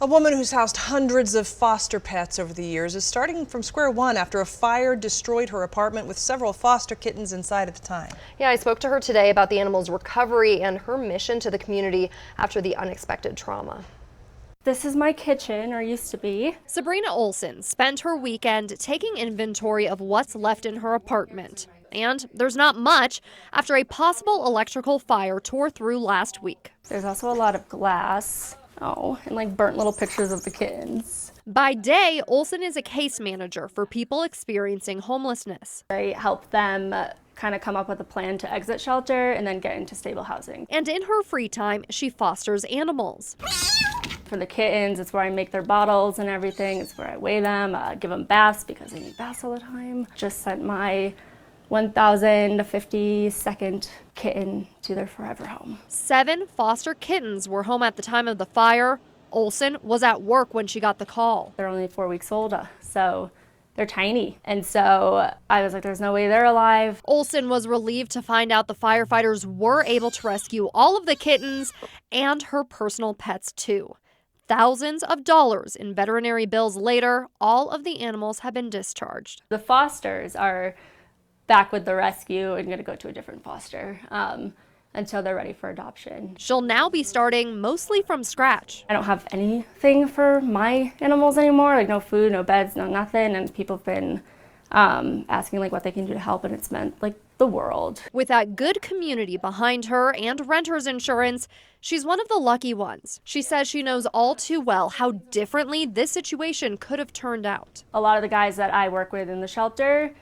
A woman who's housed hundreds of foster pets over the years is starting from square one after a fire destroyed her apartment with several foster kittens inside at the time. Yeah, I spoke to her today about the animals' recovery and her mission to the community after the unexpected trauma. This is my kitchen, or used to be. Sabrina Olsen spent her weekend taking inventory of what's left in her apartment. And there's not much after a possible electrical fire tore through last week. There's also a lot of glass. Oh, and like burnt little pictures of the kittens. By day, Olsen is a case manager for people experiencing homelessness. I help them kind of come up with a plan to exit shelter and then get into stable housing. And in her free time, she fosters animals. For the kittens, it's where I make their bottles and everything. It's where I weigh them, give them baths because they need baths all the time. Just sent my 1,052nd kitten to their forever home. 7 foster kittens were home at the time of the fire. Olsen was at work when she got the call. They're only 4 weeks old, so they're tiny. And so I was like, there's no way they're alive. Olsen was relieved to find out the firefighters were able to rescue all of the kittens and her personal pets too. Thousands of dollars in veterinary bills later, all of the animals have been discharged. The fosters are back with the rescue and going to go to a different foster until they're ready for adoption. She'll now be starting mostly from scratch. I don't have anything for my animals anymore, like no food, no beds, no nothing, and people have been asking like what they can do to help, and it's meant like the world. With that good community behind her and renter's insurance, she's one of the lucky ones. She says she knows all too well how differently this situation could have turned out. A lot of the guys that I work with in the shelter,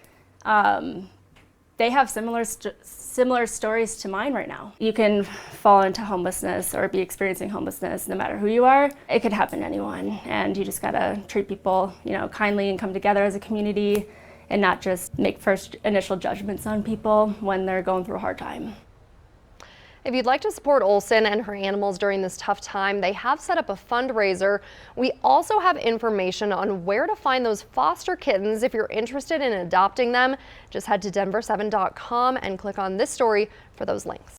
they have similar stories to mine right now. You can fall into homelessness or be experiencing homelessness no matter who you are. It could happen to anyone, and you just gotta treat people, kindly and come together as a community and not just make first initial judgments on people when they're going through a hard time. If you'd like to support Olsen and her animals during this tough time, they have set up a fundraiser. We also have information on where to find those foster kittens if you're interested in adopting them. Just head to denver7.com and click on this story for those links.